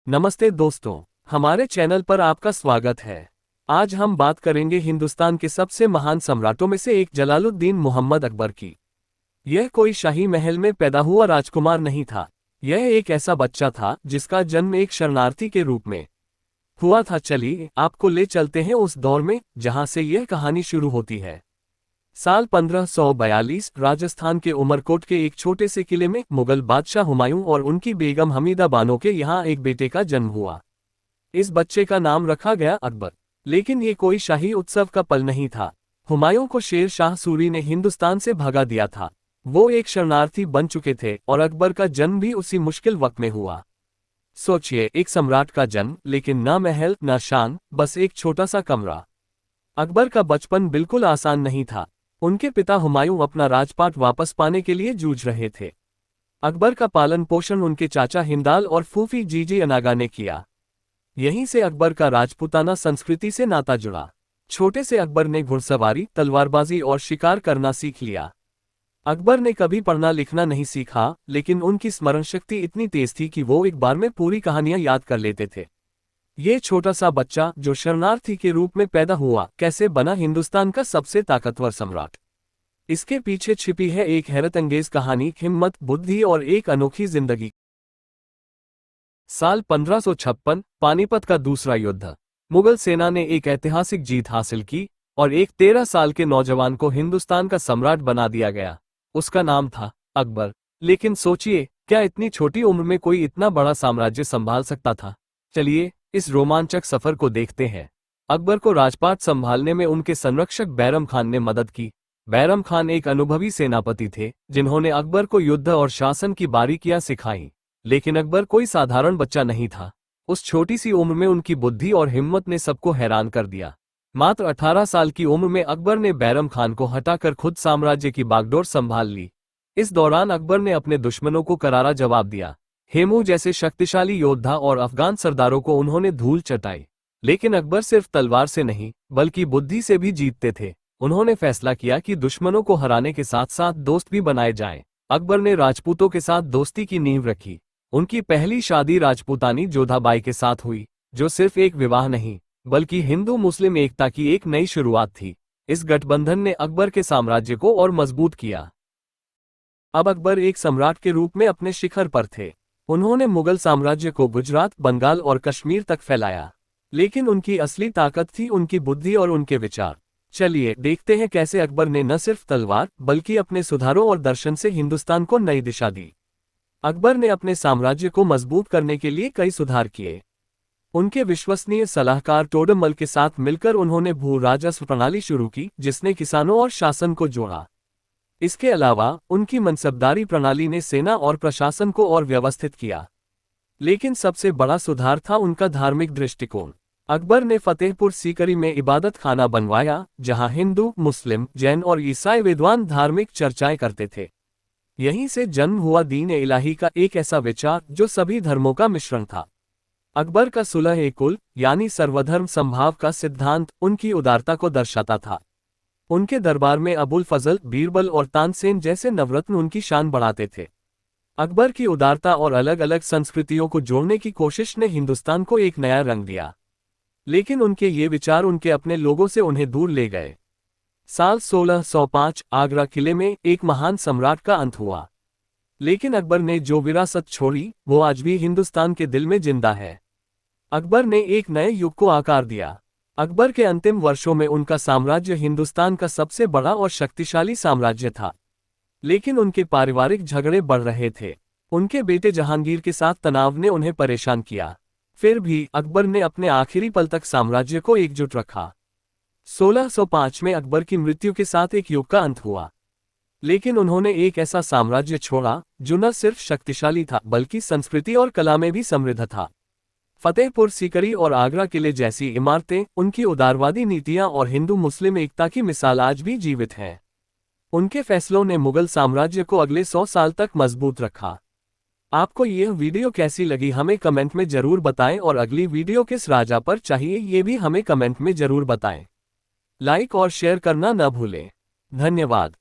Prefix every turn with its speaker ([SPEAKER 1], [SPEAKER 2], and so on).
[SPEAKER 1] नमस्ते दोस्तों, हमारे चैनल पर आपका स्वागत है। आज हम बात करेंगे हिंदुस्तान के सबसे महान सम्राटों में से एक जलालुद्दीन मोहम्मद अकबर की। यह कोई शाही महल में पैदा हुआ राजकुमार नहीं था। यह एक ऐसा बच्चा था जिसका जन्म एक शरणार्थी के रूप में हुआ था। चलिए आपको ले चलते हैं उस दौर में जहां से यह कहानी शुरू होती है। साल 1542 राजस्थान के उमरकोट के एक छोटे से किले में मुगल बादशाह हुमायूं और उनकी बेगम हमीदा बानो के यहाँ एक बेटे का जन्म हुआ। इस बच्चे का नाम रखा गया अकबर। लेकिन ये कोई शाही उत्सव का पल नहीं था। हुमायूं को शेर शाह सूरी ने हिंदुस्तान से भगा दिया था। वो एक शरणार्थी बन चुके थे और अकबर का जन्म भी उसी मुश्किल वक्त में हुआ। सोचिए, एक सम्राट का जन्म, लेकिन ना महल ना शान, बस एक छोटा सा कमरा। अकबर का बचपन बिल्कुल आसान नहीं था। उनके पिता हुमायूं अपना राजपाट वापस पाने के लिए जूझ रहे थे। अकबर का पालन पोषण उनके चाचा हिंदाल और फूफी जीजी अनागा ने किया। यहीं से अकबर का राजपूताना संस्कृति से नाता जुड़ा। छोटे से अकबर ने घुड़सवारी, तलवारबाजी और शिकार करना सीख लिया। अकबर ने कभी पढ़ना लिखना नहीं सीखा, लेकिन उनकी स्मरण शक्ति इतनी तेज थी कि वो एक बार में पूरी कहानियां याद कर लेते थे। ये छोटा सा बच्चा जो शरणार्थी के रूप में पैदा हुआ, कैसे बना हिंदुस्तान का सबसे ताकतवर सम्राट? इसके पीछे छिपी है एक हैरतअंगेज कहानी, हिम्मत, बुद्धि और एक अनोखी जिंदगी। साल 1556, पानीपत का दूसरा युद्ध। मुगल सेना ने एक ऐतिहासिक जीत हासिल की और एक 13 साल के नौजवान को हिंदुस्तान का सम्राट बना दिया गया। उसका नाम था अकबर। लेकिन सोचिए, क्या इतनी छोटी उम्र में कोई इतना बड़ा साम्राज्य संभाल सकता था? चलिए इस रोमांचक सफर को देखते हैं। अकबर को राजपाट संभालने में उनके संरक्षक बैरम खान ने मदद की। बैरम खान एक अनुभवी सेनापति थे जिन्होंने अकबर को युद्ध और शासन की बारीकियां सिखाई। लेकिन अकबर कोई साधारण बच्चा नहीं था। उस छोटी सी उम्र में उनकी बुद्धि और हिम्मत ने सबको हैरान कर दिया। मात्र 18 साल की उम्र में अकबर ने बैरम खान को हटाकर खुद साम्राज्य की बागडोर संभाल ली। इस दौरान अकबर ने अपने दुश्मनों को करारा जवाब दिया। हेमू जैसे शक्तिशाली योद्धा और अफगान सरदारों को उन्होंने धूल चटाई। लेकिन अकबर सिर्फ तलवार से नहीं, बल्कि बुद्धि से भी जीतते थे। उन्होंने फैसला किया कि दुश्मनों को हराने के साथ साथ दोस्त भी बनाए जाएं। अकबर ने राजपूतों के साथ दोस्ती की नींव रखी। उनकी पहली शादी राजपूतानी जोधाबाई के साथ हुई, जो सिर्फ एक विवाह नहीं, बल्कि हिंदू मुस्लिम एकता की एक नई शुरुआत थी। इस गठबंधन ने अकबर के साम्राज्य को और मजबूत किया। अब अकबर एक सम्राट के रूप में अपने शिखर पर थे। उन्होंने मुगल साम्राज्य को गुजरात, बंगाल और कश्मीर तक फैलाया। लेकिन उनकी असली ताकत थी उनकी बुद्धि और उनके विचार। चलिए देखते हैं कैसे अकबर ने न सिर्फ तलवार बल्कि अपने सुधारों और दर्शन से हिंदुस्तान को नई दिशा दी। अकबर ने अपने साम्राज्य को मजबूत करने के लिए कई सुधार किए। उनके विश्वसनीय सलाहकार टोडरमल के साथ मिलकर उन्होंने भू राजस्व प्रणाली शुरू की, जिसने किसानों और शासन को जोड़ा। इसके अलावा उनकी मनसबदारी प्रणाली ने सेना और प्रशासन को और व्यवस्थित किया। लेकिन सबसे बड़ा सुधार था उनका धार्मिक दृष्टिकोण। अकबर ने फतेहपुर सीकरी में इबादत खाना बनवाया, जहां हिंदू, मुस्लिम, जैन और ईसाई विद्वान धार्मिक चर्चाएं करते थे। यहीं से जन्म हुआ दीन-ए-इलाही का एक ऐसा विचार जो सभी धर्मों का मिश्रण था। अकबर का सुलह-ए-कुल यानी सर्वधर्म समभाव का सिद्धांत उनकी उदारता को दर्शाता था। उनके दरबार में अबुल फजल, बीरबल और तानसेन जैसे नवरत्न उनकी शान बढ़ाते थे। अकबर की उदारता और अलग अलग संस्कृतियों को जोड़ने की कोशिश ने हिंदुस्तान को एक नया रंग दिया। लेकिन उनके ये विचार उनके अपने लोगों से उन्हें दूर ले गए। साल 1605 आगरा किले में एक महान सम्राट का अंत हुआ। लेकिन अकबर ने जो विरासत छोड़ी वो आज भी हिंदुस्तान के दिल में जिंदा है। अकबर ने एक नए युग को आकार दिया। अकबर के अंतिम वर्षों में उनका साम्राज्य हिंदुस्तान का सबसे बड़ा और शक्तिशाली साम्राज्य था। लेकिन उनके पारिवारिक झगड़े बढ़ रहे थे। उनके बेटे जहांगीर के साथ तनाव ने उन्हें परेशान किया। फिर भी अकबर ने अपने आखिरी पल तक साम्राज्य को एकजुट रखा। 1605 में अकबर की मृत्यु के साथ एक युग का अंत हुआ। लेकिन उन्होंने एक ऐसा साम्राज्य छोड़ा जो न सिर्फ शक्तिशाली था बल्कि संस्कृति और कला में भी समृद्ध था। फतेहपुर सीकरी और आगरा किले जैसी इमारतें, उनकी उदारवादी नीतियां और हिंदू मुस्लिम एकता की मिसाल आज भी जीवित हैं। उनके फैसलों ने मुगल साम्राज्य को अगले 100 साल तक मजबूत रखा। आपको यह वीडियो कैसी लगी हमें कमेंट में जरूर बताएं और अगली वीडियो किस राजा पर चाहिए ये भी हमें कमेंट में जरूर बताएं। लाइक और शेयर करना न भूलें। धन्यवाद।